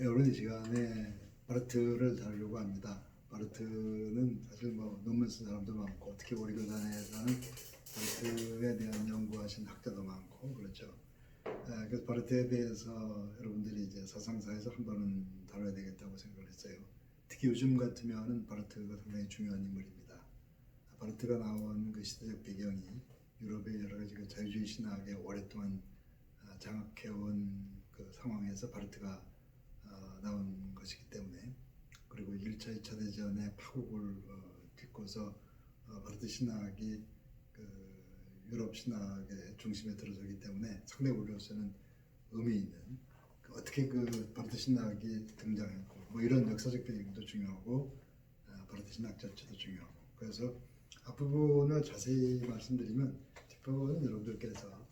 오늘 이 시간에 바르트를 다루려고 합니다. 바르트는 사실 뭐 논문 쓴 사람도 많고 특히 우리 교단에서는 바르트에 대한 연구하신 학자도 많고 그렇죠. 그래서 바르트에 대해서 여러분들이 이제 사상사에서 한 번은 다뤄야 되겠다고 생각을 했어요. 특히 요즘 같으면은 바르트가 상당히 중요한 인물입니다. 바르트가 나온 그 시대적 배경이 유럽의 여러 가지 그 자유주의 신학에 오랫동안 장악해온 그 상황에서 바르트가 나온 것이기 때문에, 그리고 1차, 2차 대전의 파국을 딛고서 바르트 신학이 그 유럽 신학의 중심에 들어서기 때문에 상당히 우리로서는 의미 있는 어떻게 그 바르트 신학이 등장했고 뭐 이런 역사적 배경도 중요하고 바르트 신학 자체도 중요하고, 그래서 앞부분을 자세히 말씀드리면 뒷부분은 여러분들께서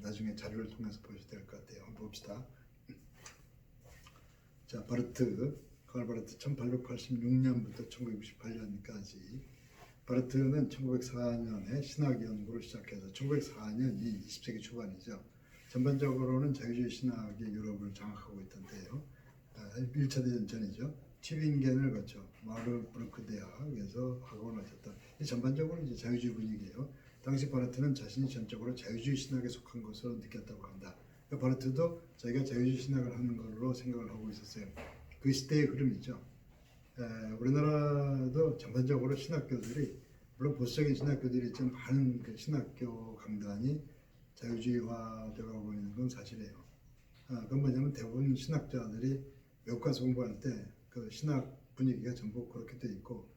나중에 자료를 통해서 보셔도 될 것 같아요. 한번 봅시다. 자, 바르트, 카를 바르트 1886년부터 1968년까지. 바르트는 1904년에 신학 연구를 시작해서 1904년이 20세기 초반이죠. 전반적으로는 자유주의 신학이 유럽을 장악하고 있던 때예요. 1차 대전 전이죠. 튜빙겐을 거쳐 마르부르크 대학에서 학원을 마쳤다. 이 전반적으로 이제 자유주의 분위기예요. 당시 바르트는 자신이 전적으로 자유주의 신학에 속한 것으로 느꼈다고 한다. 그러니까 바르트도 자기가 자유주의 신학을 하는 걸로 생각을 하고 있었어요. 그 시대의 흐름이죠. 우리나라도 전반적으로 신학교들이, 물론 보수적인 신학교들이 있지만 많은 그 신학교 강단이 자유주의화되어가고 있는 건 사실이에요. 그건 뭐냐면 대부분 신학자들이 외국가서 공부할 때 그 신학 분위기가 전부 그렇게 돼 있고,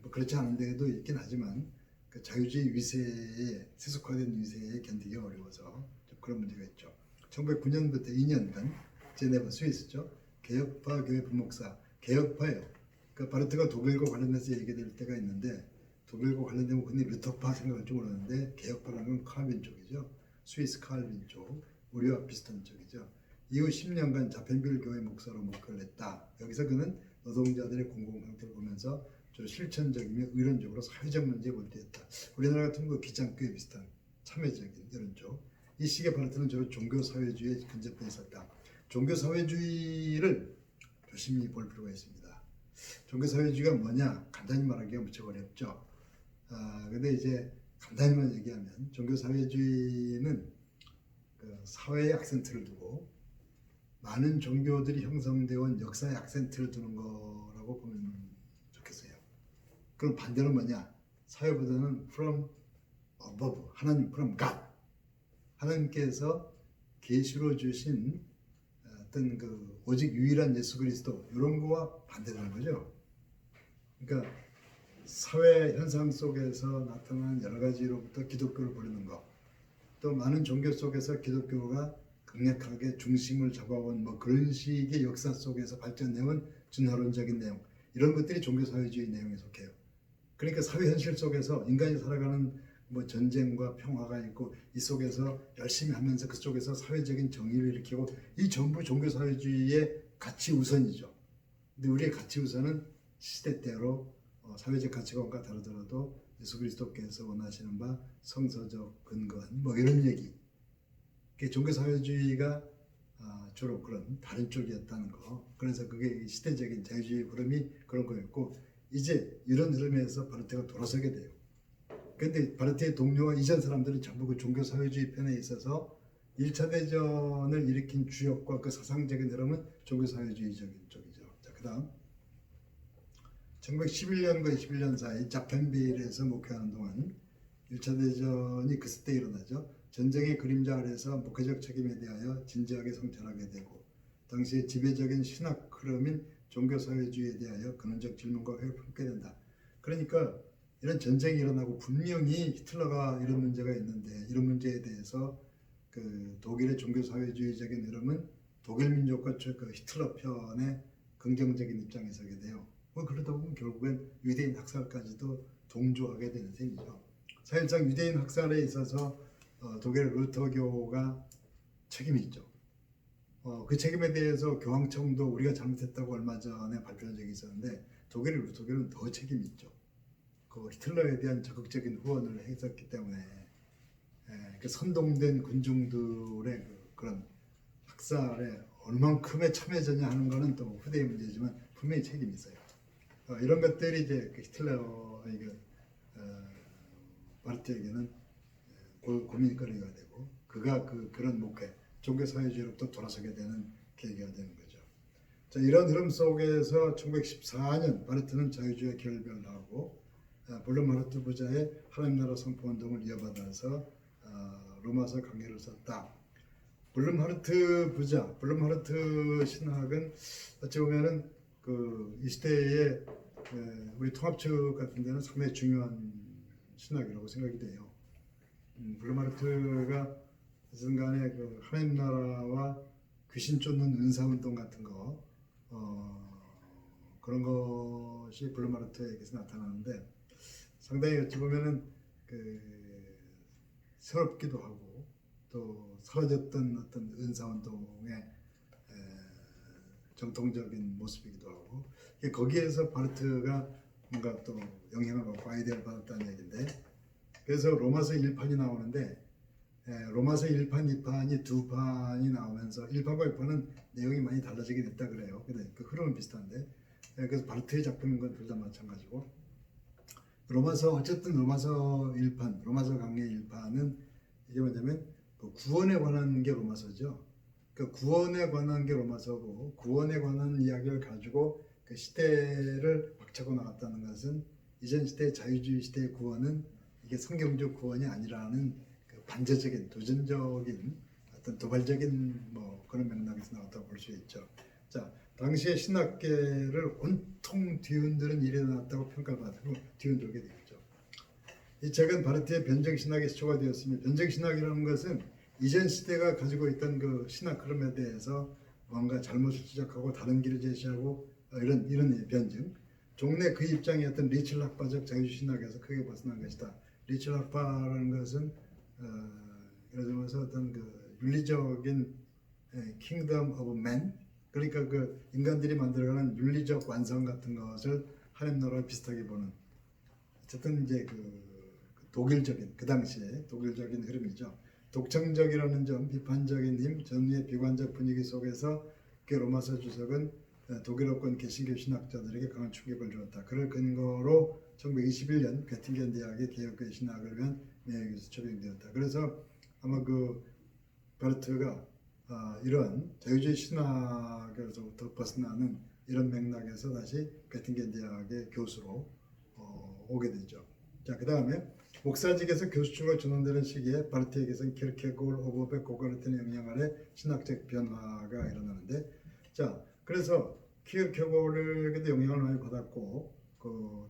뭐 그렇지 않은 데도 있긴 하지만 그 자유주의 위세에, 세속화된 위세에 견디기 어려워서 좀 그런 문제가 있죠. 1909년부터 2년간 제네바 스위스죠. 개혁파 교회 부목사, 개혁파예요. 그러니까 바르트가 독일과 관련해서 얘기될 때가 있는데, 독일과 관련되면 흔히 루터파 생각할 줄 모르는데 개혁파라는 건 칼빈 쪽이죠. 스위스 칼빈 쪽, 우리와 비슷한 쪽이죠. 이후 10년간 자펜빌 교회 목사로 목회를 했다. 여기서 그는 노동자들의 공공 형태를 보면서 주로 실천적이며 의론적으로 사회적 문제에 몰두했다. 우리나라 같은 거 기장교회 비슷한 참여적인 이런 쪽. 이 시기에 바르트는 주로 종교사회주의에 근접해 있었다. 종교사회주의를 조심히 볼 필요가 있습니다. 종교사회주의가 뭐냐? 간단히 말하기가 무척 어렵죠. 근데 이제 간단히만 얘기하면 종교사회주의는 그 사회의 악센트를 두고 많은 종교들이 형성되어 온 역사의 악센트를 두는 거라고 보면 좋겠어요. 그럼 반대는 뭐냐? 사회보다는 from above, 하나님 from God, 하나님께서 계시로 주신 어떤 그 오직 유일한 예수 그리스도, 이런 거와 반대되는 거죠. 그러니까 사회 현상 속에서 나타나는 여러 가지로부터 기독교를 버리는 것, 또 많은 종교 속에서 기독교가 강력하게 중심을 잡아온 뭐 그런 식의 역사 속에서 발전해온 진화론적인 내용, 이런 것들이 종교사회주의 내용에 속해요. 그러니까 사회 현실 속에서 인간이 살아가는 뭐 전쟁과 평화가 있고, 이 속에서 열심히 하면서 그 속에서 사회적인 정의를 일으키고, 이 전부 종교사회주의의 가치 우선이죠. 근데 우리의 가치 우선은 시대대로 사회적 가치관과 다르더라도 예수 그리스도께서 원하시는 바 성서적 근거한 뭐 이런 얘기. 종교사회주의가 주로 그런 다른 쪽이었다는 거. 그래서 그게 시대적인 자유주의 흐름이 그런 거였고, 이제 이런 흐름에서 바르트가 돌아서게 돼요. 그런데 바르트의 동료와 이전 사람들은 전부 그 종교사회주의 편에 있어서 1차 대전을 일으킨 주역과 그 사상적인 흐름은 종교사회주의적인 쪽이죠. 자, 그 다음 1911년과 21년 사이 자펜빌에서 목회하는 동안 1차 대전이 그때 일어나죠. 전쟁의 그림자 아래서 목회적 책임에 대하여 진지하게 성찰하게 되고, 당시의 지배적인 신학 흐름인 종교사회주의에 대하여 근원적 질문과 회의를 품게 된다. 그러니까 이런 전쟁이 일어나고 분명히 히틀러가 이런 문제가 있는데, 이런 문제에 대해서 그 독일의 종교사회주의적인 흐름은 독일 민족과 그 히틀러 편의 긍정적인 입장에 서게 돼요. 뭐 그러다 보면 결국엔 유대인 학살까지도 동조하게 되는 셈이죠. 사실상 유대인 학살에 있어서 독일 루터교가 책임이 있죠. 그 책임에 대해서 교황청도 우리가 잘못했다고 얼마 전에 발표한 적이 있었는데, 독일의 루터교는 더 책임이 있죠. 그 히틀러에 대한 적극적인 후원을 했었기 때문에 그 선동된 군중들의 그런 학살에 얼만큼의 참여자냐 하는 거는 또 후대의 문제지만 분명히 책임이 있어요. 이런 것들이 이제 그 히틀러의 바르트에게는 고민거리가 되고 그가 그런 목회 종교사회주의로부터 돌아서게 되는 계기가 되는 거죠. 자, 이런 흐름 속에서 1914년 바르트는 자유주의와 결별을 하고 블룸하르트 부자의 하나님 나라 선포운동을 이어받아서 로마서 강해를 썼다. 블룸하르트 부자, 블룸하르트 신학은 어찌 보면은 이 시대에 우리 통합측 같은 데는 상당히 중요한 신학이라고 생각이 돼요. 블룸하르트가 어쨌든 간에 하나님 나라와 귀신 쫓는 은사운동 같은 거 그런 것이 블룸하르트에게서 나타나는데 상당히 어찌 보면은 새롭기도 하고 또 사라졌던 어떤 은사운동의 정통적인 모습이기도 하고 거기에서 바르트가 뭔가 또 영향을 받고 아이디어를 받았다는 얘기인데 그래서 로마서 1판이 나오는데 로마서 1판, 2판이 두 판이 나오면서 1판과 2판은 내용이 많이 달라지게 됐다 그래요. 근데 그 흐름은 비슷한데 그래서 바르트의 작품인 건 둘 다 마찬가지고 어쨌든 로마서 1판, 로마서 강해 1판은 이게 뭐냐면 구원에 관한 게 로마서죠. 그 구원에 관한 게 로마서고 구원에 관한 이야기를 가지고 그 시대를 박차고 나갔다는 것은 이전 시대 자유주의 시대의 구원은 이게 성경적 구원이 아니라는 그 반대적인 도전적인 어떤 도발적인 그런 맥락에서 나왔다고 볼 수 있죠. 자, 당시의 신학계를 온통 뒤흔드는 일이 일어났다고 평가를 받고 뒤흔들게 되었죠. 이 책은 바르트의 변정신학의 시초가 되었으며 변정신학이라는 것은 이전 시대가 가지고 있던 그 신학 흐름에 대해서 뭔가 잘못을 지적하고 다른 길을 제시하고 이런 변증. 종래 그 입장이었던 리첼 학파적 자유주의 신학에서 크게 벗어난 것이다. 리첼 학파라는 것은 예를 들어서 어떤 윤리적인 킹덤 오브 맨 그러니까 인간들이 만들어가는 윤리적 완성 같은 것을 하나님 나라와 비슷하게 보는 어쨌든 이제 독일적인 그 당시에 독일적인 흐름이죠. 독창적이라는 점, 비판적인 힘, 전후의 비관적 분위기 속에서 로마서 주석은 독일어권 개신교 신학자들에게 강한 충격을 주었다. 그를 근거로 1921년 괴팅겐 대학의 개혁교회 신학을 위한 명예교수 초빙되었다. 그래서 아마 바르트가 이런 자유주의 신학에서부터 벗어나는 이런 맥락에서 다시 괴팅겐 대학의 교수로 오게 되죠. 자, 그 다음에 목사직에서 교수직으로 전환되는 시기에 바르트에게서는 키르케고르, 오버베, 고가르트의 영향 아래 신학적 변화가 일어나는데 자, 그래서 키르케고르에게도 영향을 많이 받았고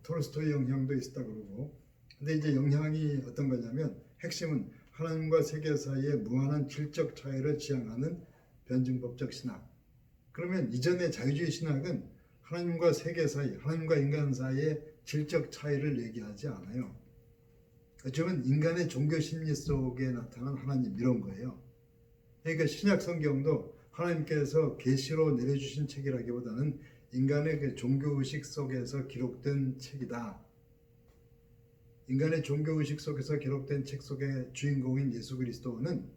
톨스토이 영향도 있었다 그러고 근데 이제 영향이 어떤 거냐면 핵심은 하나님과 세계 사이의 무한한 질적 차이를 지향하는 변증법적 신학. 그러면 이전의 자유주의 신학은 하나님과 세계 사이, 하나님과 인간 사이의 질적 차이를 얘기하지 않아요. 어쩌면 인간의 종교 심리 속에 나타난 하나님 이런 거예요. 그러니까 신약 성경도 하나님께서 계시로 내려주신 책이라기보다는 인간의 종교의식 속에서 기록된 책이다. 인간의 종교의식 속에서 기록된 책 속의 주인공인 예수 그리스도는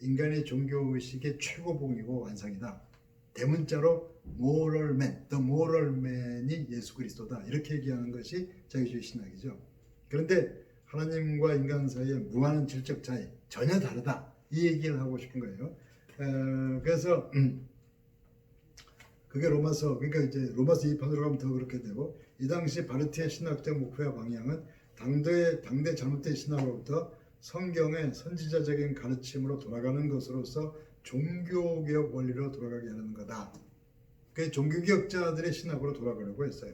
인간의 종교의식의 최고봉이고 완성이다. 대문자로 moral man, the moral man이 예수 그리스도다. 이렇게 얘기하는 것이 자유주의 신학이죠. 그런데 하나님과 인간 사이의 무한한 질적 차이 전혀 다르다. 이 얘기를 하고 싶은 거예요. 그래서 그게 로마서 그러니까 이제 로마서 2판으로 가면 더 그렇게 되고 이 당시 바르트의 신학적 목표와 방향은 당대 잘못된 신학으로부터 성경의 선지자적인 가르침으로 돌아가는 것으로서 종교개혁 원리로 돌아가게 하는 거다. 그 종교개혁자들의 신학으로 돌아가려고 했어요.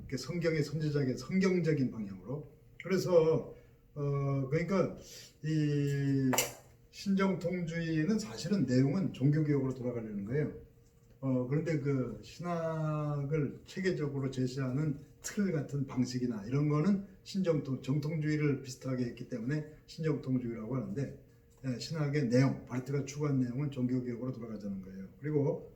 그 성경의 선지자적인 성경적인 방향으로. 그래서 그러니까 이 신정통주의는 사실은 내용은 종교개혁으로 돌아가려는 거예요. 그런데 그 신학을 체계적으로 제시하는 틀 같은 방식이나 이런 거는 정통주의를 비슷하게 했기 때문에 신정통주의라고 하는데 신학의 내용, 바르트가 추구한 내용은 종교개혁으로 돌아가자는 거예요. 그리고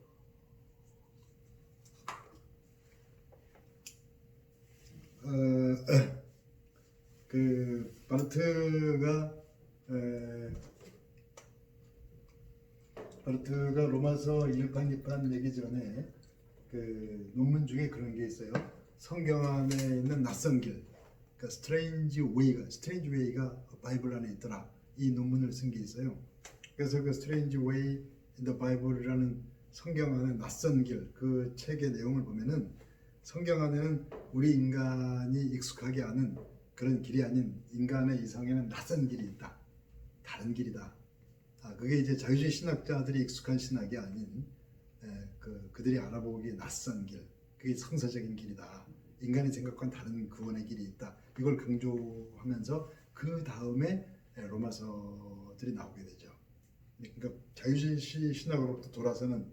바르트가 로마서 1판, 2판 내기 전에 그 논문 중에 그런 게 있어요. 성경 안에 있는 낯선 길, 그러니까 스트레인지 웨이가 바이블 안에 있더라. 이 논문을 쓴 게 있어요. 그래서 그 스트레인지 웨이 인 더 바이블이라는 성경 안에 낯선 길, 그 책의 내용을 보면은 성경 안에는 우리 인간이 익숙하게 아는 그런 길이 아닌 인간의 이상에는 낯선 길이 있다. 다른 길이다. 그게 이제 자유주의 신학자들이 익숙한 신학이 아닌 그들이 알아보기에 낯선 길, 그게 성서적인 길이다. 인간의 생각과는 다른 구원의 길이 있다. 이걸 강조하면서 그 다음에 로마서들이 나오게 되죠. 그러니까 자유주의 신학으로부터 돌아서는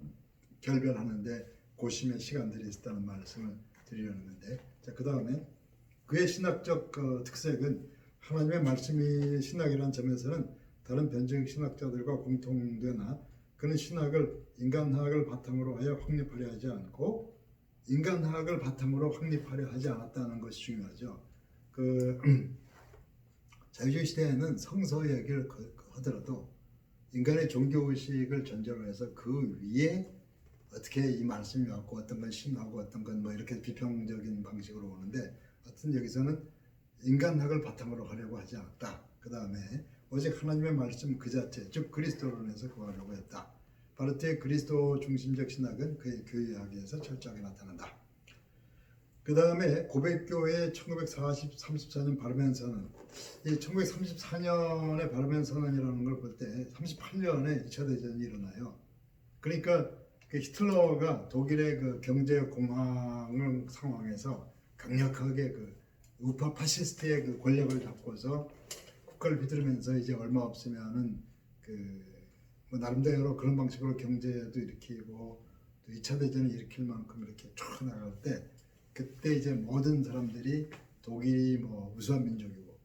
결별하는데 고심의 시간들이 있었다는 말씀을 드리려는 건데, 자, 그 다음에 그의 신학적 특색은 하나님의 말씀이 신학이라는 점에서는 다른 변증 신학자들과 공통되나 그는 신학을 인간학을 바탕으로 하여 확립하려 하지 않고 인간학을 바탕으로 확립하려 하지 않았다는 것이 중요하죠. 그 자유주의 시대에는 성서 얘기를 하더라도 인간의 종교의식을 전제로 해서 그 위에 어떻게 이 말씀이 왔고 어떤 건 신하고 어떤 건 뭐 이렇게 비평적인 방식으로 오는데, 하여튼 여기서는 인간학을 바탕으로 하려고 하지 않았다. 그 다음에 오직 하나님의 말씀 그 자체, 즉 그리스도론에서 구하려고 했다. 바르트의 그리스도 중심적 신학은 그의 교회학에서 철저하게 나타난다. 그 다음에 고백교회 1934년 바르멘 선언, 이 1934년에 바르멘 선언이라는 걸 볼 때 38년에 2차 대전이 일어나요. 그러니까 그 히틀러가 독일의 그 경제 공황 상황에서 강력하게 그 우파 파시스트의 그 권력을 잡고서 국가를 휘두르면서 이제 얼마 없으면은 뭐 나름대로 그런 방식으로 경제도 일으키고 또 2차 대전을 일으킬 만큼 이렇게 쭉 나갈 때, 그때 이제 모든 사람들이 독일이 뭐 우수한 민족이고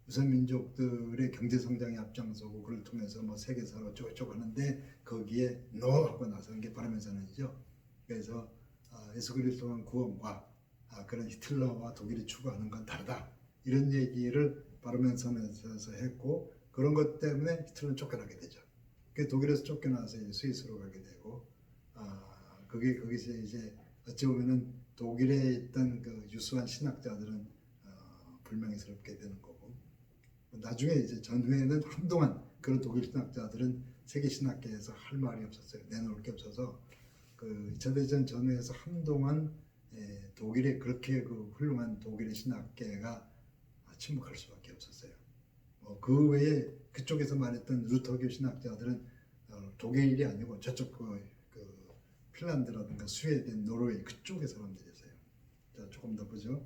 우수한 민족들의 경제 성장에 앞장서고 그걸 통해서 뭐 세계사로 어쩌고저쩌고 하는데 거기에 노하고 나서는 게 바르멘 선언이죠. 그래서 예수 그리스도의 구원과 그런 히틀러와 독일이 추구하는 건 다르다. 이런 얘기를 바르멘 선언에서 했고, 그런 것 때문에 히틀러는 쫓겨나게 되죠. 독일에서 쫓겨나서 이제 스위스로 가게 되고, 거기서 이제 어찌 보면은 독일에 있던 그 유수한 신학자들은 불명예스럽게 되는 거고, 나중에 이제 전후에는 한동안 그런 독일 신학자들은 세계 신학계에서 할 말이 없었어요. 내놓을 게 없어서 그 2차 대전 전후에서 한동안 독일의 그렇게 그 훌륭한 독일의 신학계가 침묵할 수밖에 없었어요. 그 외에 그쪽에서 말했던 루터교 신학자들은 독일이 아니고 저쪽 그 핀란드라든가 스웨덴, 노르웨이 그쪽의 사람들이었어요. 자, 조금 더 보죠.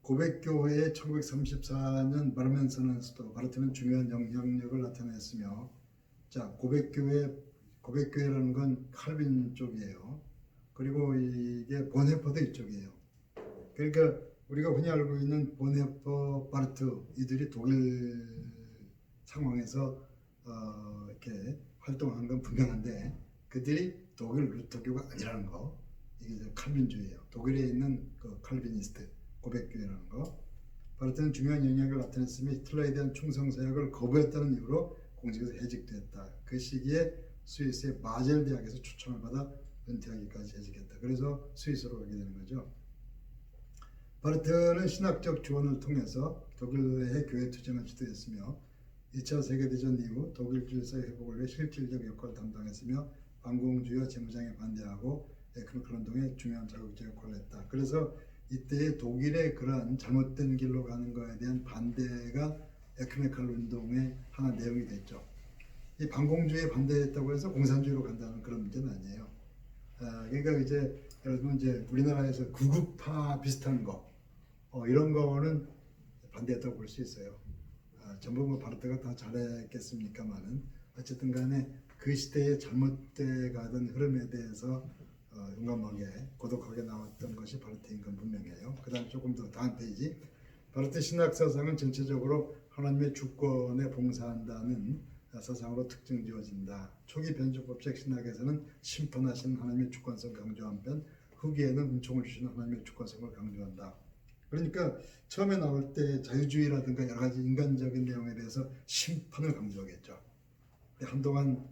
고백교회의 1934년 바르멘 선언에서도 바르트는 중요한 영향력을 나타냈으며, 자, 고백교회라는 건 칼빈 쪽이에요. 그리고 이게 본헤퍼도 이쪽이에요. 그러니까 우리가 흔히 알고 있는 본헤퍼, 바르트 이들이 독일 상황에서 이렇게 활동한 건 분명한데 그들이 독일 루터교가 아니라는 거, 이게 칼빈주의예요. 독일에 있는 그 칼빈니스트 고백교회라는 거. 바르트는 중요한 영향을 나타냈으며 히틀러에 대한 충성 사역을 거부했다는 이유로 공직에서 해직됐다. 그 시기에 스위스의 바젤 대학에서 초청을 받아 은퇴하기까지 해직했다. 그래서 스위스로 가게 되는 거죠. 바르트는 신학적 지원을 통해서 독일의 교회 투쟁을 주도했으며 2차 세계대전 이후 독일 질서의 회복을 위해 실질적 역할을 담당했으며 반공주의와 재무장에 반대하고 에크메칼 운동에 중요한 자극적 역할을 했다. 그래서 이때의 독일의 그러한 잘못된 길로 가는 것에 대한 반대가 에크메칼 운동의 하나 내용이 됐죠. 이 반공주의에 반대했다고 해서 공산주의로 간다는 그런 문제는 아니에요. 그러니까 이제 여러분 이제 우리나라에서 구구파 비슷한 거 이런 거는 반대했다고 볼 수 있어요. 전부 뭐 바르트가 다 잘했겠습니까만은 어쨌든 간에 그 시대에 잘못돼 가던 흐름에 대해서 용감하게 고독하게 나왔던 것이 바르트인 건 분명해요. 그 다음 조금 더 다음 페이지. 바르트 신학 사상은 전체적으로 하나님의 주권에 봉사한다는 사상으로 특징 지어진다. 초기 변주법적 신학에서는 심판하신 하나님의 주권성을 강조한 편 후기에는 은총을 주시는 하나님의 주권성을 강조한다. 그러니까 처음에 나올 때 자유주의라든가 여러 가지 인간적인 내용에 대해서 심판을 강조하겠죠. 한동안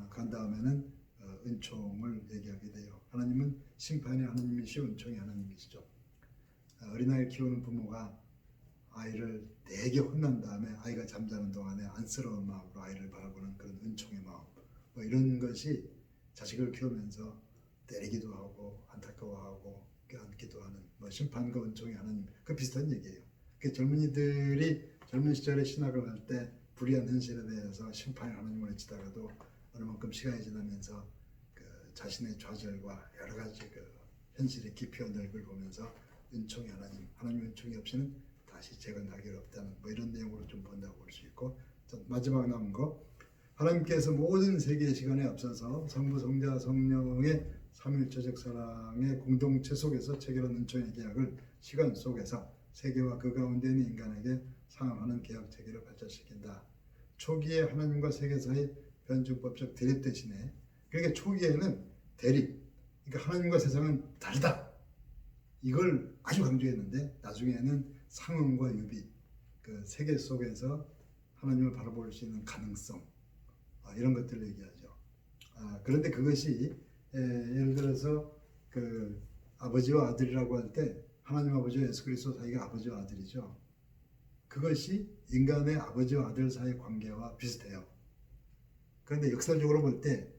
간 다음에는 은총을 얘기하게 돼요. 하나님은 심판이 하나님이시고 은총이 하나님이시죠. 어린아이를 키우는 부모가 아이를 되게 혼난 다음에 아이가 잠자는 동안에 안쓰러운 마음으로 아이를 바라보는 그런 은총의 마음, 뭐 이런 것이 자식을 키우면서 때리기도 하고 안타까워하고 껴안기도 하는 뭐 심판과 은총의 하나님, 그 비슷한 얘기예요. 그 젊은이들이 젊은 시절에 신학을 할 때 불의한 현실에 대해서 심판의 하나님을 외치다가도 어느 만큼 시간이 지나면서 그 자신의 좌절과 여러 가지 그 현실의 깊이와 넓이를 보면서 은총의 하나님, 하나님의 은총이 없이는 다시 재건하기 어렵다는 뭐 이런 내용으로 좀 본다고 볼 수 있고, 마지막 남은 거, 하나님께서 모든 세계의 시간에 앞서서 성부, 성자, 성령의 삼위일체적 사랑의 공동체 속에서 체결한 은총의 계약을 시간 속에서 세계와 그 가운데 있는 인간에게 상응하는 계약 체계를 발전시킨다. 초기에 하나님과 세계 사이 변증법적 대립 대신에, 그러니까 초기에는 대립, 그러니까 하나님과 세상은 다르다, 이걸 아주 강조했는데 나중에는 상응과 유비, 그 세계 속에서 하나님을 바라볼 수 있는 가능성, 이런 것들을 얘기하죠. 그런데 그것이 예를 들어서 그 아버지와 아들이라고 할 때 하나님 아버지와 예수 그리스도 사이가 아버지와 아들이죠. 그것이 인간의 아버지와 아들 사이의 관계와 비슷해요. 그런데 역사적으로 볼 때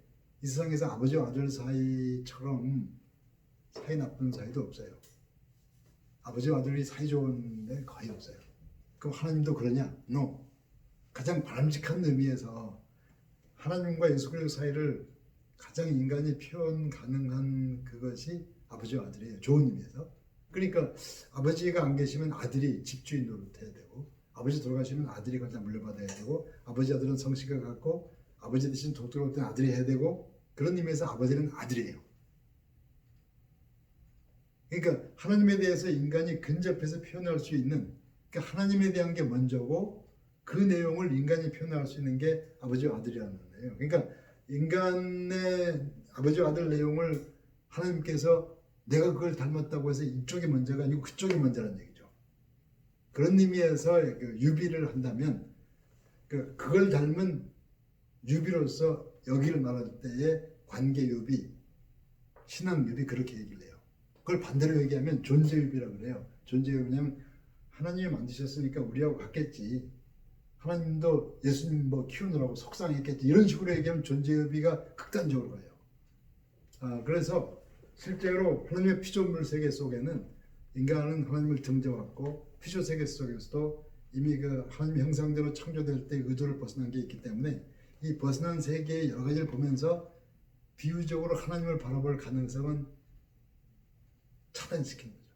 이 세상에서 아버지와 아들 사이처럼 사이 나쁜 사이도 없어요. 아버지와 아들이 사이 좋은데 거의 없어요. 그럼 하나님도 그러냐? No. 가장 바람직한 의미에서 하나님과 예수 그리스도 사이를 가장 인간이 표현 가능한 그것이 아버지와 아들이에요. 좋은 의미에서. 그러니까 아버지가 안 계시면 아들이 집주인 노릇해야 되고, 아버지 돌아가시면 아들이 갖다 물려받아야 되고, 아버지 아들은 성실을 갖고 아버지 대신 독도로 된 아들이 해야 되고, 그런 의미에서 아버지는 아들이에요. 그러니까 하나님에 대해서 인간이 근접해서 표현할 수 있는, 그러니까 하나님에 대한 게 먼저고 그 내용을 인간이 표현할 수 있는 게 아버지와 아들이라는 거예요. 그러니까 인간의 아버지와 아들 내용을 하나님께서 내가 그걸 닮았다고 해서 이쪽이 먼저가 아니고 그쪽이 먼저라는 얘기죠. 그런 의미에서 유비를 한다면 그걸 닮은 유비로서 여기를 말할 때의 관계 유비, 신앙 유비, 그렇게 얘기를 해요. 그걸 반대로 얘기하면 존재 유비라고 그래요. 존재 유비냐면 하나님이 만드셨으니까 우리하고 같겠지, 하나님도 예수님 뭐 키우느라고 속상했겠지, 이런 식으로 얘기하면 존재 유비가 극단적으로 가요. 그래서 실제로 하나님의 피조물 세계 속에는 인간은 하나님을 등져왔고, 피조 세계 속에서도 이미 그 하나님의 형상대로 창조될 때 의도를 벗어난 게 있기 때문에 이 벗어난 세계의 여러 가지를 보면서 비유적으로 하나님을 바라볼 가능성은 차단시키는 거죠.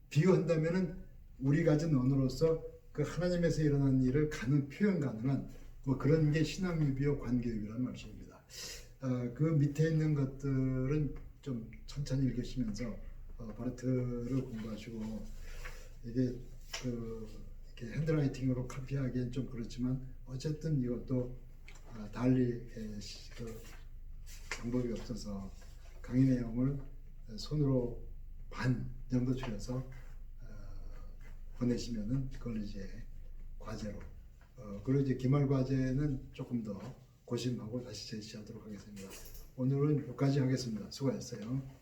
비유한다면은 우리 가진 언어로서 그 하나님에서 일어난 일을 표현 가능한 뭐 그런 게 신앙 유비와 관계 유비라는 말씀입니다. 그 밑에 있는 것들은 좀 천천히 읽으시면서 바르트를 공부하시고, 이게 이렇게 핸드라이팅으로 카피하기엔 좀 그렇지만 어쨌든 이것도 달리 방법이 없어서 강의 내용을 손으로 반 정도 줄여서 보내시면은 그걸 이제 과제로, 그리고 이제 기말 과제는 조금 더 고심하고 다시 제시하도록 하겠습니다. 오늘은 여기까지 하겠습니다. 수고하셨어요.